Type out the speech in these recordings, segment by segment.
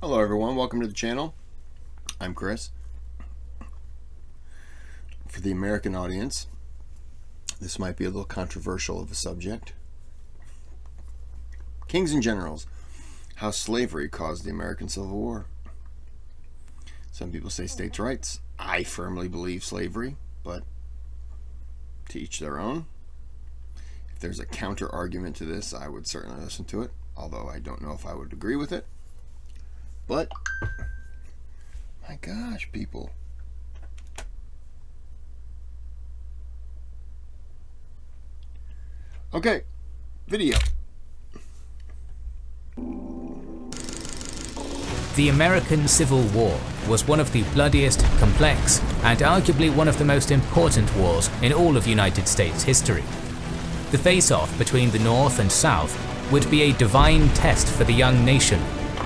Hello everyone, welcome to the channel. I'm Kris. For the American audience, this might be a little controversial of a subject. Kings and Generals, how slavery caused the American Civil War. Some people say states' rights. I firmly believe slavery, but to each their own. If there's a counter argument to this, I would certainly listen to it, although I don't know if I would agree with it. But, my gosh, people. Okay, video. The American Civil War was one of the bloodiest, complex, and arguably one of the most important wars in all of United States history. The face-off between the North and South would be a divine test for the young nation,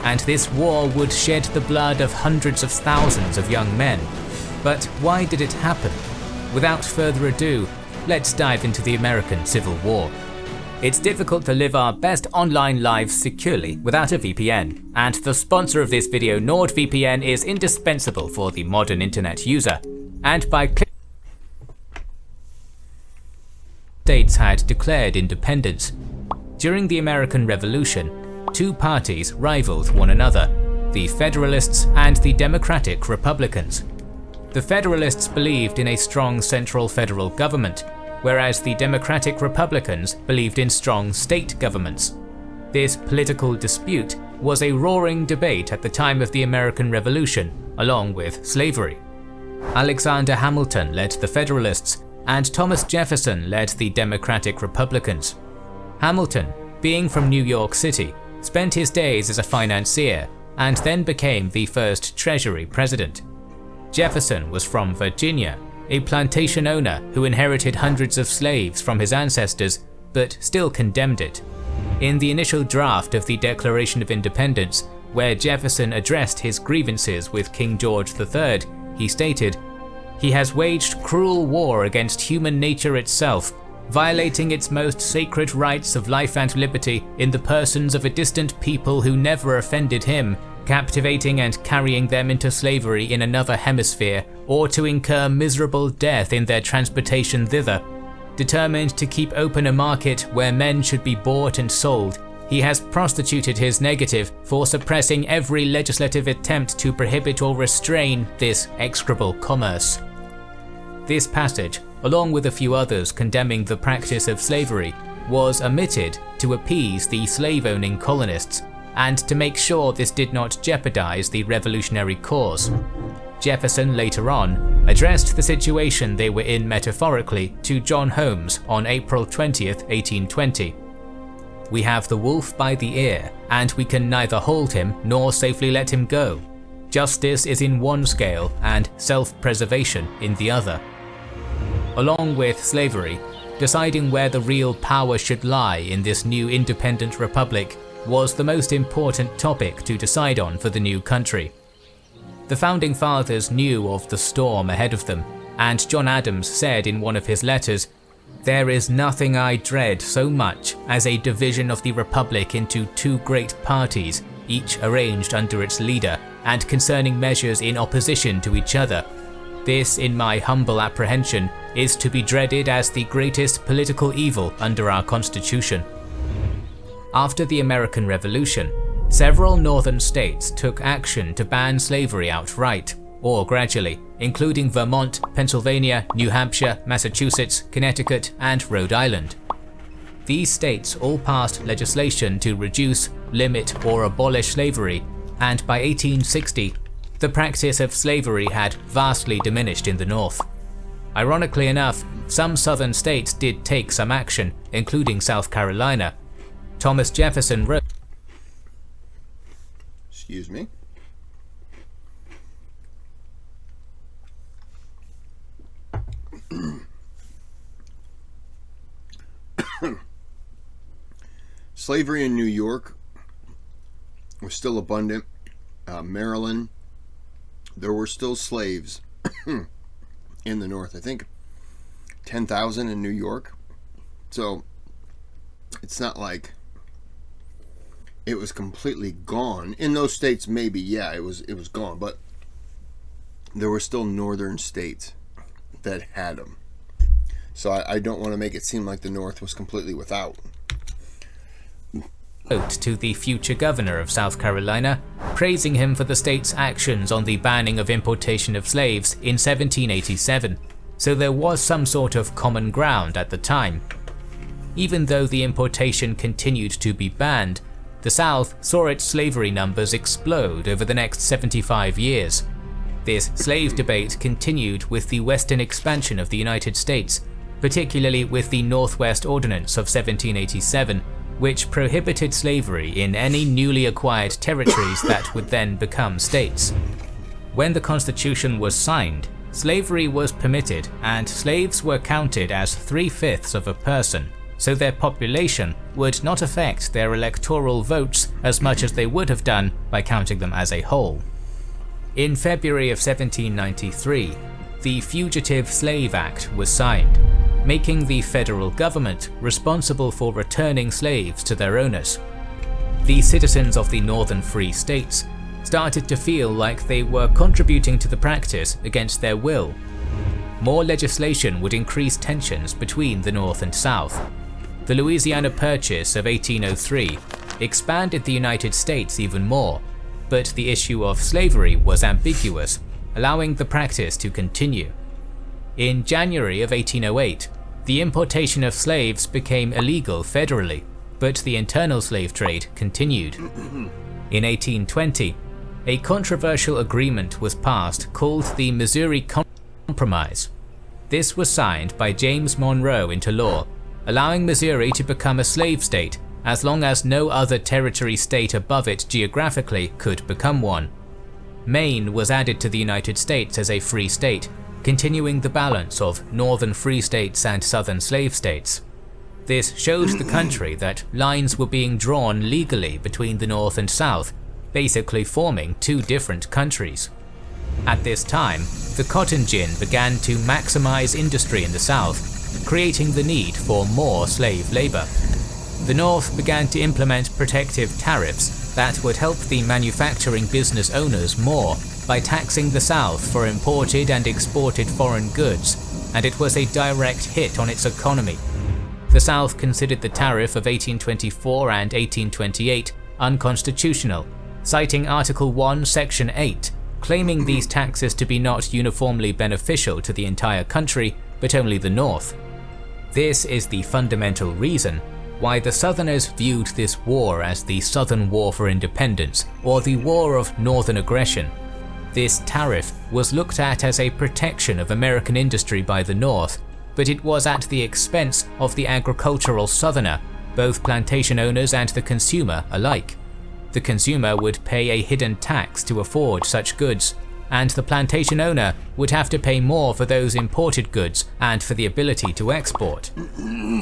and this war would shed the blood of hundreds of thousands of young men. But why did it happen? Without further ado, let's dive into the American Civil War. It's difficult to live our best online lives securely without a VPN, and the sponsor of this video, NordVPN, is indispensable for the modern internet user. And by states had declared independence. During the American Revolution, two parties rivaled one another, the Federalists and the Democratic Republicans. The Federalists believed in a strong central federal government, whereas the Democratic Republicans believed in strong state governments. This political dispute was a roaring debate at the time of the American Revolution, along with slavery. Alexander Hamilton led the Federalists, and Thomas Jefferson led the Democratic Republicans. Hamilton, being from New York City, spent his days as a financier and then became the first Treasury President. Jefferson was from Virginia, a plantation owner who inherited hundreds of slaves from his ancestors but still condemned it. In the initial draft of the Declaration of Independence, where Jefferson addressed his grievances with King George III, he stated, "He has waged cruel war against human nature itself, violating its most sacred rights of life and liberty in the persons of a distant people who never offended him, captivating and carrying them into slavery in another hemisphere, or to incur miserable death in their transportation thither. Determined to keep open a market where men should be bought and sold, he has prostituted his negative for suppressing every legislative attempt to prohibit or restrain this execrable commerce." This passage, along with a few others condemning the practice of slavery, was omitted to appease the slave-owning colonists and to make sure this did not jeopardize the revolutionary cause. Jefferson later on addressed the situation they were in metaphorically to John Holmes on April 20th, 1820. "We have the wolf by the ear, and we can neither hold him nor safely let him go. Justice is in one scale and self-preservation in the other." Along with slavery, deciding where the real power should lie in this new independent republic was the most important topic to decide on for the new country. The founding fathers knew of the storm ahead of them, and John Adams said in one of his letters, "There is nothing I dread so much as a division of the republic into two great parties, each arranged under its leader, and concerning measures in opposition to each other. This, in my humble apprehension, is to be dreaded as the greatest political evil under our Constitution." After the American Revolution, several northern states took action to ban slavery outright, or gradually, including Vermont, Pennsylvania, New Hampshire, Massachusetts, Connecticut, and Rhode Island. These states all passed legislation to reduce, limit, or abolish slavery, and by 1860, the practice of slavery had vastly diminished in the North. Ironically enough, some southern states did take some action, including South Carolina. Thomas Jefferson wrote, Excuse me. Slavery in New York was still abundant. Maryland, there were still slaves in the North. I think 10,000 in New York. So it's not like it was completely gone. In those states, maybe, yeah, it was gone. But there were still northern states that had them. So I don't want to make it seem like the North was completely without. To the future governor of South Carolina, praising him for the state's actions on the banning of importation of slaves in 1787, so there was some sort of common ground at the time. Even though the importation continued to be banned, the South saw its slavery numbers explode over the next 75 years. This slave debate continued with the western expansion of the United States, particularly with the Northwest Ordinance of 1787, which prohibited slavery in any newly acquired territories that would then become states. When the Constitution was signed, slavery was permitted and slaves were counted as 3/5 of a person, so their population would not affect their electoral votes as much as they would have done by counting them as a whole. In February of 1793, the Fugitive Slave Act was signed, making the federal government responsible for returning slaves to their owners. The citizens of the northern free states started to feel like they were contributing to the practice against their will. More legislation would increase tensions between the North and South. The Louisiana Purchase of 1803 expanded the United States even more, but the issue of slavery was ambiguous, allowing the practice to continue. In January of 1808, the importation of slaves became illegal federally, but the internal slave trade continued. In 1820, a controversial agreement was passed called the Missouri Compromise. This was signed by James Monroe into law, allowing Missouri to become a slave state as long as no other territory state above it geographically could become one. Maine was added to the United States as a free state, continuing the balance of northern free states and southern slave states. This showed the country that lines were being drawn legally between the North and South, basically forming two different countries. At this time, the cotton gin began to maximize industry in the South, creating the need for more slave labor. The North began to implement protective tariffs that would help the manufacturing business owners more by taxing the South for imported and exported foreign goods, and it was a direct hit on its economy. The South considered the tariff of 1824 and 1828 unconstitutional, citing Article 1, Section 8, claiming these taxes to be not uniformly beneficial to the entire country, but only the North. This is the fundamental reason why the Southerners viewed this war as the Southern War for Independence, or the War of Northern Aggression. This tariff was looked at as a protection of American industry by the North, but it was at the expense of the agricultural Southerner, both plantation owners and the consumer alike. The consumer would pay a hidden tax to afford such goods, and the plantation owner would have to pay more for those imported goods and for the ability to export.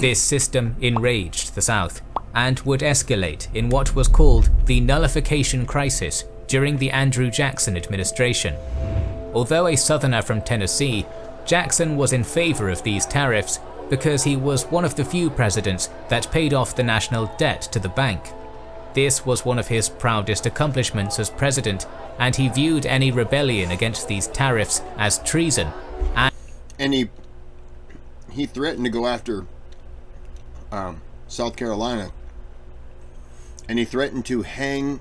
This system enraged the South, and would escalate in what was called the Nullification Crisis during the Andrew Jackson administration. Although a Southerner from Tennessee, Jackson was in favor of these tariffs because he was one of the few presidents that paid off the national debt to the bank. This was one of his proudest accomplishments as president, and he viewed any rebellion against these tariffs as treason. And he threatened to go after South Carolina, and he threatened to hang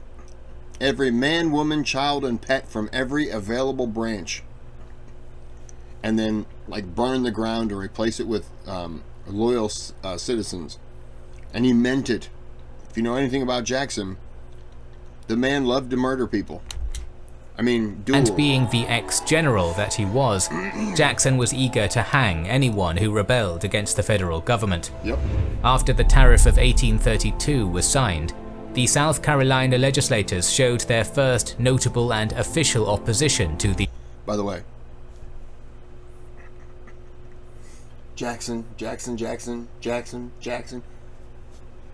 every man, woman, child, and pet from every available branch, and then like burn the ground or replace it with loyal citizens. And he meant it. If you know anything about Jackson, the man loved to murder people. I mean, And being the ex-general that he was, Jackson was eager to hang anyone who rebelled against the federal government. Yep. After the Tariff of 1832 was signed, the South Carolina legislators showed their first notable and official opposition to the— By the way, Jackson.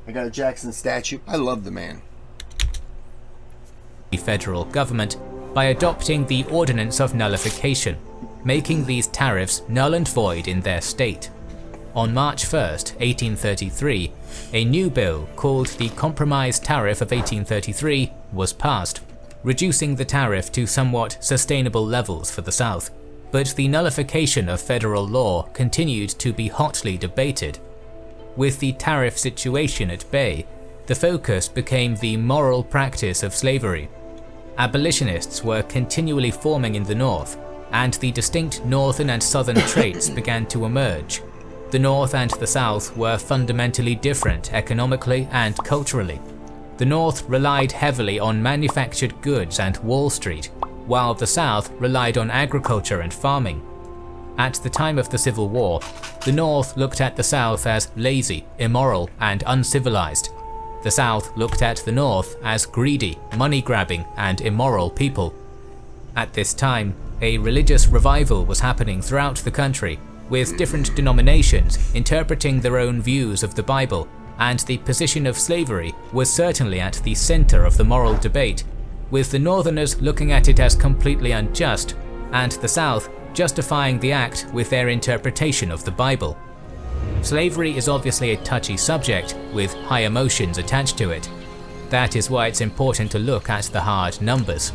I got a Jackson statue. I love the man. The federal government by adopting the Ordinance of Nullification, making these tariffs null and void in their state. on March 1, 1833, a new bill called the Compromise Tariff of 1833 was passed, reducing the tariff to somewhat sustainable levels for the South. But the nullification of federal law continued to be hotly debated. With the tariff situation at bay, the focus became the moral practice of slavery. Abolitionists were continually forming in the North, and the distinct northern and southern traits began to emerge. The North and the South were fundamentally different economically and culturally. The North relied heavily on manufactured goods and Wall Street, while the South relied on agriculture and farming. At the time of the Civil War, the North looked at the South as lazy, immoral, and uncivilized. The South looked at the North as greedy, money-grabbing, and immoral people. At this time, a religious revival was happening throughout the country, with different denominations interpreting their own views of the Bible, and the position of slavery was certainly at the center of the moral debate, with the Northerners looking at it as completely unjust, and the South justifying the act with their interpretation of the Bible. Slavery is obviously a touchy subject with high emotions attached to it. That is why it's important to look at the hard numbers.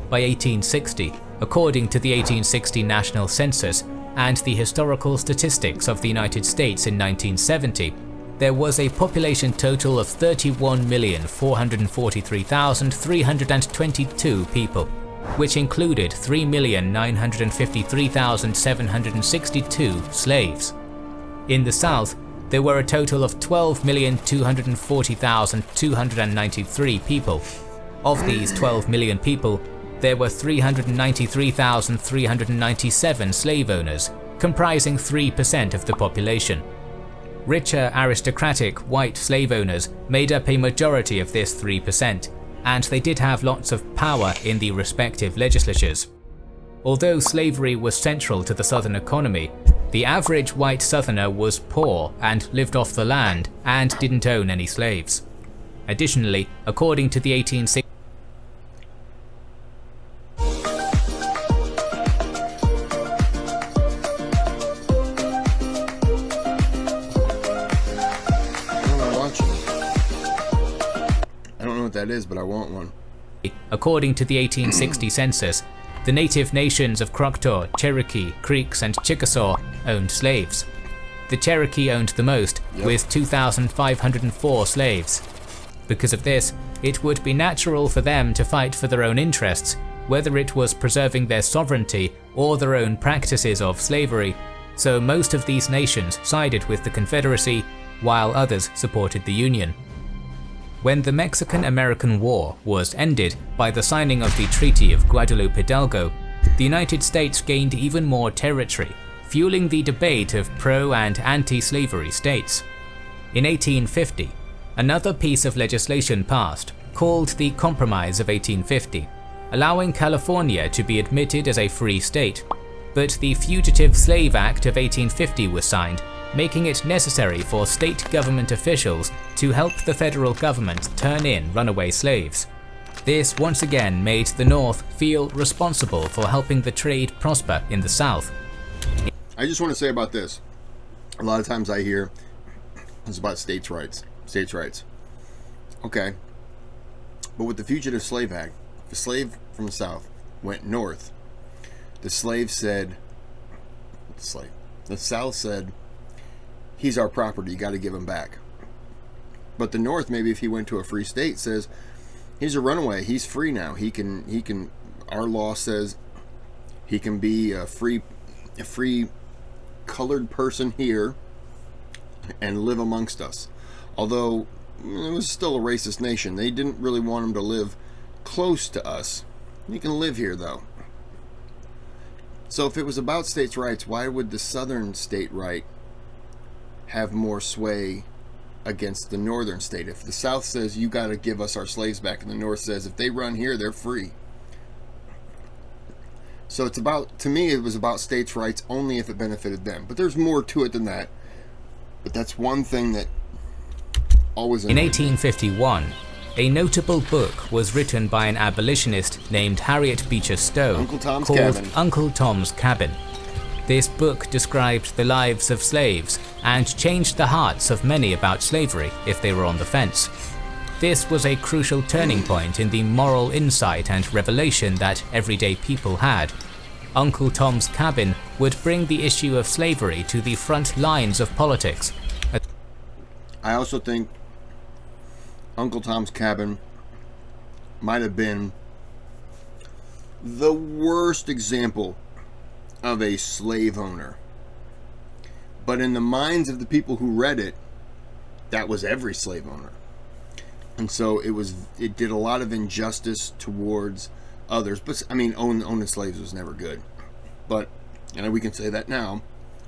By 1860, according to the 1860 National Census and the Historical Statistics of the United States in 1970, there was a population total of 31,443,322 people, which included 3,953,762 slaves. In the South, there were a total of 12,240,293 people. Of these 12 million people, there were 393,397 slave owners, comprising 3% of the population. Richer aristocratic white slave owners made up a majority of this 3%, and they did have lots of power in the respective legislatures. Although slavery was central to the Southern economy, the average white Southerner was poor and lived off the land and didn't own any slaves. Additionally, according to the 1860s, that is, but I want one. According to the 1860 census, the native nations of Choctaw, Cherokee, Creeks, and Chickasaw owned slaves. The Cherokee owned the most, with 2,504 slaves. Because of this, it would be natural for them to fight for their own interests, whether it was preserving their sovereignty or their own practices of slavery, so most of these nations sided with the Confederacy, while others supported the Union. When the Mexican-American War was ended by the signing of the Treaty of Guadalupe Hidalgo, the United States gained even more territory, fueling the debate of pro- and anti-slavery states. In 1850, another piece of legislation passed, called the Compromise of 1850, allowing California to be admitted as a free state. But the Fugitive Slave Act of 1850 was signed, making it necessary for state government officials to help the federal government turn in runaway slaves. This once again made the North feel responsible for helping the trade prosper in the South. I just want to say about this. A lot of times I hear it's about states' rights. States' rights. Okay. But with the Fugitive Slave Act, if a slave from the South went north, the South said, he's our property, you got to give him back. But the North, maybe if he went to a free state, says he's a runaway, he's free now. He can our law says he can be a free colored person here and live amongst us. Although it was still a racist nation, they didn't really want him to live close to us. He can live here though. So if it was about states' rights, why would the Southern state right have more sway against the Northern state? If the South says you got to give us our slaves back, and the North says if they run here, they're free. So it's about, to me, it was about states' rights only if it benefited them. But there's more to it than that. But that's one thing that always. In 1851, a notable book was written by an abolitionist named Harriet Beecher Stowe called Uncle Tom's Cabin. This book described the lives of slaves and changed the hearts of many about slavery if they were on the fence. This was a crucial turning point in the moral insight and revelation that everyday people had. Uncle Tom's Cabin would bring the issue of slavery to the front lines of politics. I also think Uncle Tom's Cabin might have been the worst example of a slave owner. But in the minds of the people who read it, that was every slave owner. And so it did a lot of injustice towards others. But I mean, owning slaves was never good. But, and we can say that now,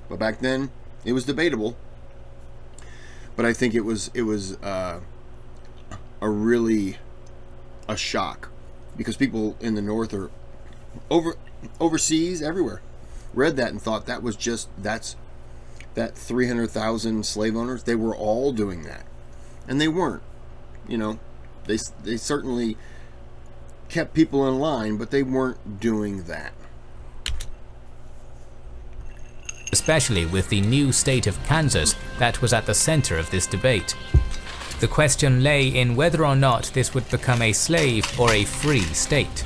but back then it was debatable. But I think it was a shock, because people in the North or overseas, everywhere, read that and thought that that 300,000 slave owners, they were all doing that, and they weren't. You know, they certainly kept people in line, but they weren't doing that. Especially with the new state of Kansas that was at the center of this debate. The question lay in whether or not this would become a slave or a free state.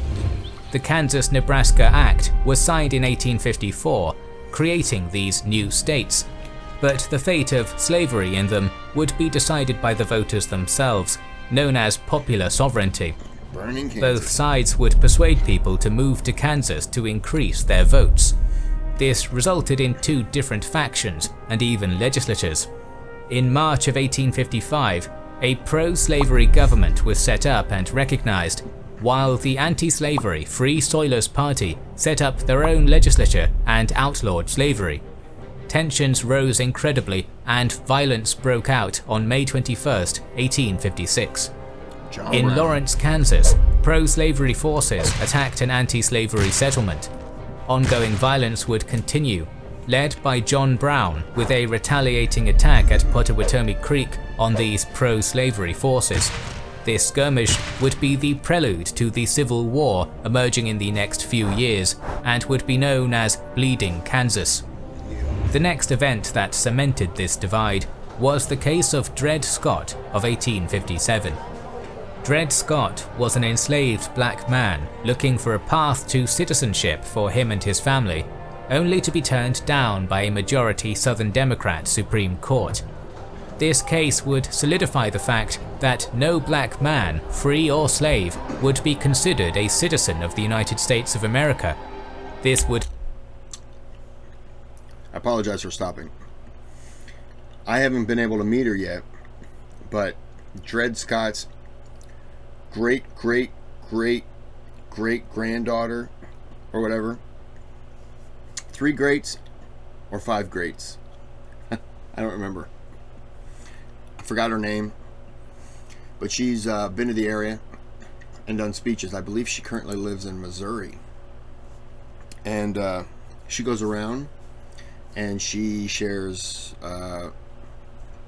The Kansas-Nebraska Act was signed in 1854, creating these new states, but the fate of slavery in them would be decided by the voters themselves, known as popular sovereignty. Burning Kansas. Both sides would persuade people to move to Kansas to increase their votes. This resulted in two different factions and even legislatures. In March of 1855, a pro-slavery government was set up and recognized, while the anti-slavery Free Soilers Party set up their own legislature and outlawed slavery. Tensions rose incredibly and violence broke out on May 21, 1856. In Lawrence, Kansas, pro-slavery forces attacked an anti-slavery settlement. Ongoing violence would continue, led by John Brown with a retaliating attack at Pottawatomie Creek on these pro-slavery forces. This skirmish would be the prelude to the Civil War emerging in the next few years and would be known as Bleeding Kansas. The next event that cemented this divide was the case of Dred Scott of 1857. Dred Scott was an enslaved black man looking for a path to citizenship for him and his family, only to be turned down by a majority Southern Democrat Supreme Court. This case would solidify the fact that no black man, free or slave, would be considered a citizen of the United States of America. This would... I apologize for stopping. I haven't been able to meet her yet, but Dred Scott's great-great-great-great-granddaughter, or whatever, 3 greats or 5 greats, I don't remember. I forgot her name, but she's been to the area and done speeches. I believe she currently lives in Missouri, and she goes around and she shares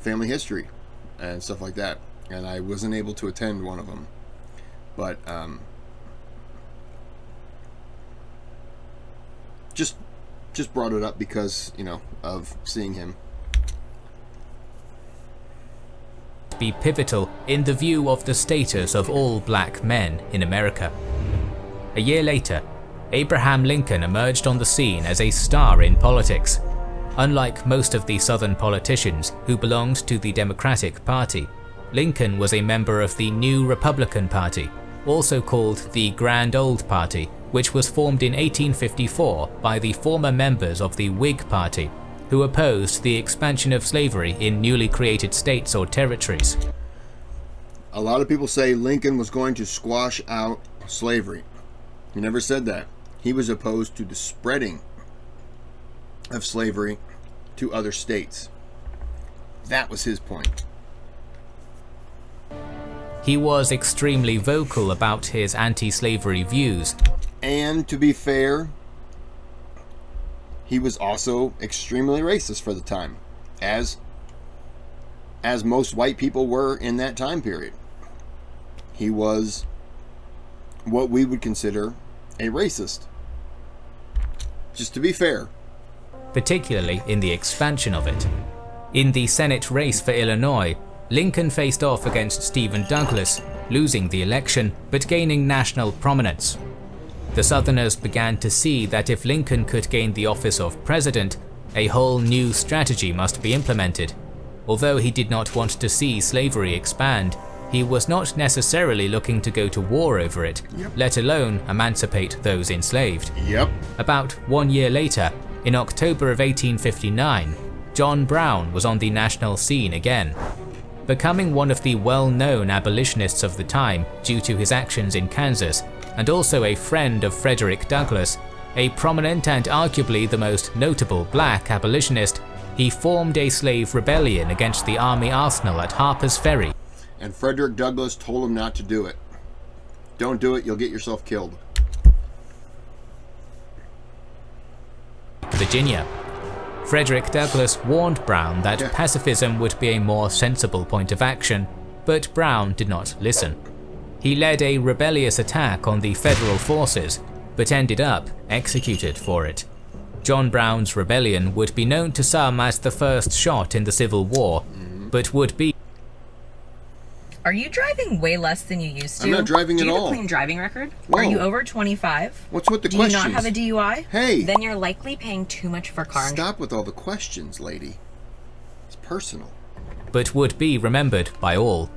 family history and stuff like that, and I wasn't able to attend one of them, but just brought it up because, you know, of seeing him. Be pivotal in the view of the status of all black men in America. A year later, Abraham Lincoln emerged on the scene as a star in politics. Unlike most of the Southern politicians who belonged to the Democratic Party, Lincoln was a member of the New Republican Party, also called the Grand Old Party, which was formed in 1854 by the former members of the Whig Party, who opposed the expansion of slavery in newly created states or territories. A lot of people say Lincoln was going to squash out slavery. He never said that. He was opposed to the spreading of slavery to other states. That was his point. He was extremely vocal about his anti-slavery views. And to be fair, he was also extremely racist for the time, as most white people were in that time period. He was what we would consider a racist. Just to be fair. particularly in the expansion of it. In the Senate race for Illinois, Lincoln faced off against Stephen Douglas, losing the election but gaining national prominence. The Southerners began to see that if Lincoln could gain the office of president, a whole new strategy must be implemented. Although he did not want to see slavery expand, he was not necessarily looking to go to war over it, let alone emancipate those enslaved. About 1 year later, in October of 1859, John Brown was on the national scene again. Becoming one of the well-known abolitionists of the time due to his actions in Kansas, and also a friend of Frederick Douglass, a prominent and arguably the most notable black abolitionist, he formed a slave rebellion against the army arsenal at Harper's Ferry. And Frederick Douglass told him not to do it. Don't do it, you'll get yourself killed. Virginia. Frederick Douglass warned Brown that pacifism would be a more sensible point of action, but Brown did not listen. He led a rebellious attack on the federal forces, but ended up executed for it. John Brown's rebellion would be known to some as the first shot in the Civil War, but would be... Are you driving way less than you used to? I'm not driving at all. Do you have a clean driving record? Whoa. Are you over 25? What's with the questions? questions? Do you not have a DUI? Hey! Then you're likely paying too much for car insurance. Stop with all the questions, lady. It's personal. But would be remembered by all.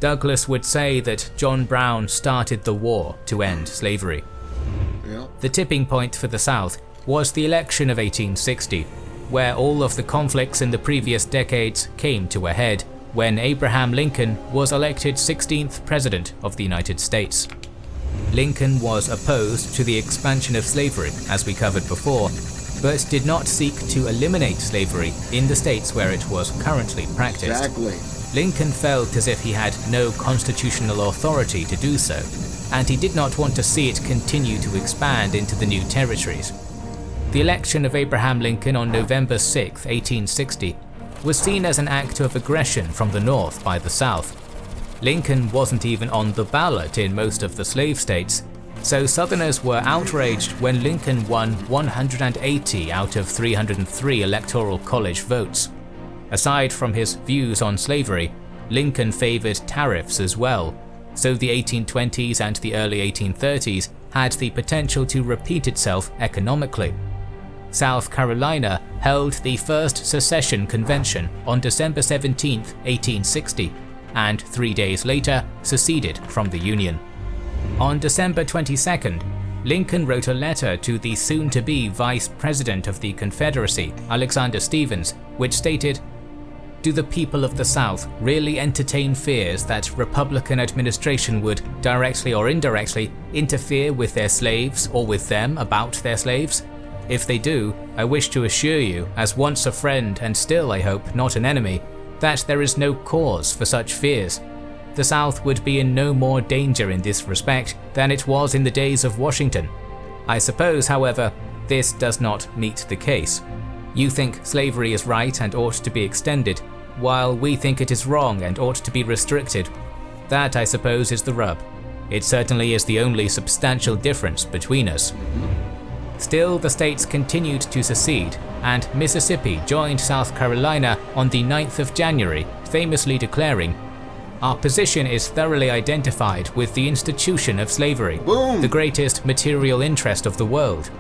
Douglass would say that John Brown started the war to end slavery. The tipping point for the South was the election of 1860, where all of the conflicts in the previous decades came to a head when Abraham Lincoln was elected 16th President of the United States. Lincoln was opposed to the expansion of slavery, as we covered before, but did not seek to eliminate slavery in the states where it was currently practiced. Exactly. Lincoln felt as if he had no constitutional authority to do so, and he did not want to see it continue to expand into the new territories. The election of Abraham Lincoln on November 6, 1860, was seen as an act of aggression from the North by the South. Lincoln wasn't even on the ballot in most of the slave states, so Southerners were outraged when Lincoln won 180 out of 303 Electoral College votes. Aside from his views on slavery, Lincoln favored tariffs as well, so the 1820s and the early 1830s had the potential to repeat itself economically. South Carolina held the first secession convention on December 17, 1860, and 3 days later seceded from the Union. On December 22nd, Lincoln wrote a letter to the soon-to-be Vice President of the Confederacy, Alexander Stephens, which stated, "Do the people of the South really entertain fears that Republican administration would, directly or indirectly, interfere with their slaves or with them about their slaves? If they do, I wish to assure you, as once a friend and still, I hope, not an enemy, that there is no cause for such fears. The South would be in no more danger in this respect than it was in the days of Washington. I suppose, however, this does not meet the case. You think slavery is right and ought to be extended, while we think it is wrong and ought to be restricted. That, I suppose, is the rub. It certainly is the only substantial difference between us." Still, the states continued to secede, and Mississippi joined South Carolina on the 9th of January, famously declaring, "Our position is thoroughly identified with the institution of slavery, Boom. the greatest material interest of the world.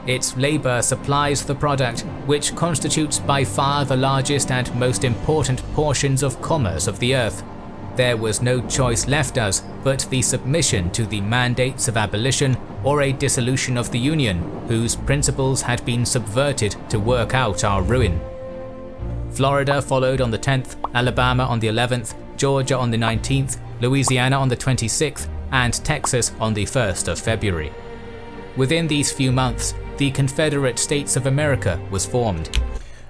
Its labor supplies the product, which constitutes by far the largest and most important portions of commerce of the earth. There was no choice left us but the submission to the mandates of abolition or a dissolution of the Union, whose principles had been subverted to work out our ruin." Florida followed on the 10th, Alabama on the 11th, Georgia on the 19th, Louisiana on the 26th, and Texas on the 1st of February. Within these few months, the Confederate States of America was formed.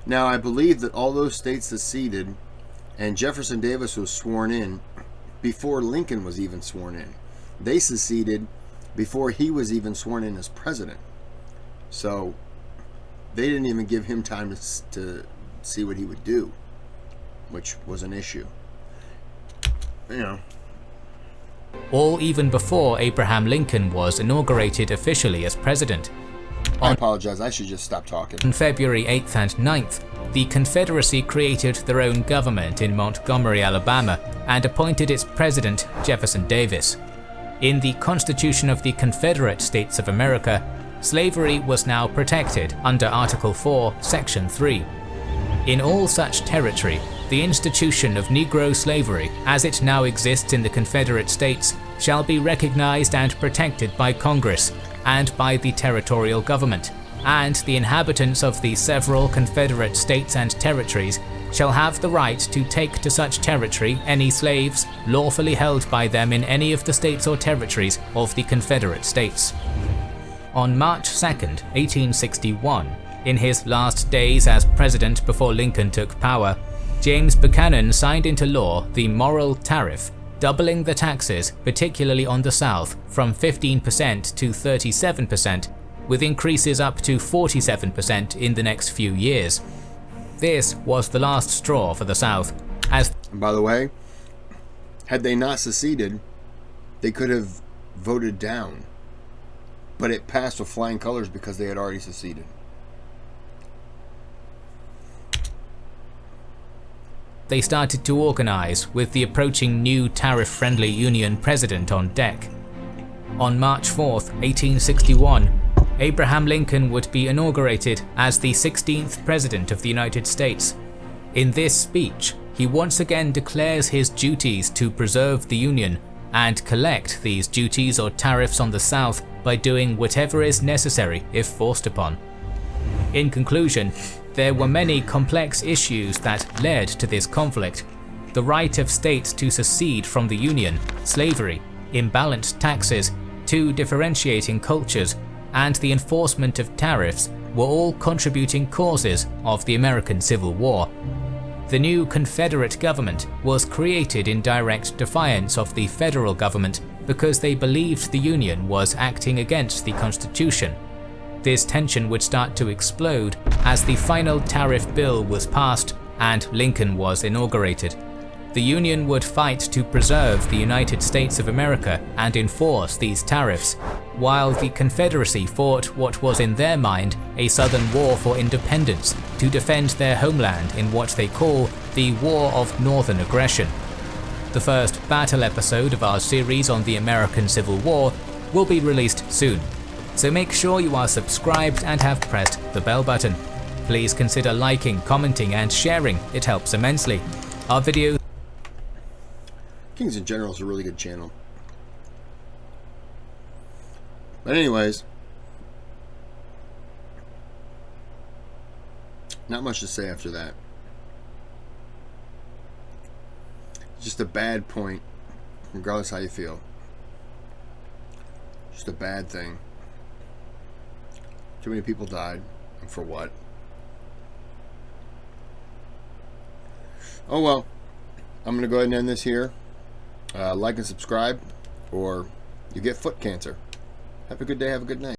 Now, I believe that all those states seceded, and Jefferson Davis was sworn in before Lincoln was even sworn in. They seceded before he was even sworn in as president. So they didn't even give him time to see what he would do, which was an issue. You know. All even before Abraham Lincoln was inaugurated officially as president. I apologize, I should just stop talking. On February 8th and 9th, the Confederacy created their own government in Montgomery, Alabama, and appointed its president, Jefferson Davis. In the Constitution of the Confederate States of America, slavery was now protected under Article 4, Section 3. In all such territory, the institution of Negro slavery, as it now exists in the Confederate States, shall be recognized and protected by Congress and by the territorial government, and the inhabitants of the several Confederate states and territories shall have the right to take to such territory any slaves lawfully held by them in any of the states or territories of the Confederate States. On March 2, 1861, in his last days as president before Lincoln took power, James Buchanan signed into law the Morrill Tariff, doubling the taxes, particularly on the South, from 15% to 37%, with increases up to 47% in the next few years. This was the last straw for the South, as And by the way, had they not seceded, they could have voted down. But it passed with flying colors because they had already seceded. they started to organize with the approaching new tariff-friendly Union president on deck. On March 4, 1861, Abraham Lincoln would be inaugurated as the 16th President of the United States. In this speech, he once again declares his duties to preserve the Union and collect these duties or tariffs on the South by doing whatever is necessary if forced upon. In conclusion, there were many complex issues that led to this conflict: the right of states to secede from the Union, slavery, imbalanced taxes, two differentiating cultures, and the enforcement of tariffs were all contributing causes of the American Civil War. The new Confederate government was created in direct defiance of the federal government because they believed the Union was acting against the Constitution. This tension would start to explode as the final tariff bill was passed and Lincoln was inaugurated. The Union would fight to preserve the United States of America and enforce these tariffs, while the Confederacy fought what was in their mind a Southern War for Independence to defend their homeland in what they call the War of Northern Aggression. The first battle episode of our series on the American Civil War will be released soon, so make sure you are subscribed and have pressed the bell button. Please consider liking, commenting and sharing, it helps immensely. Our videos Kings in General is a really good channel. But anyways, not much to say after that. Just a bad point, regardless how you feel. Just a bad thing. Too many people died. And for what? Oh well. I'm going to go ahead and end this here. Like and subscribe, or you get foot cancer. Have a good day, have a good night.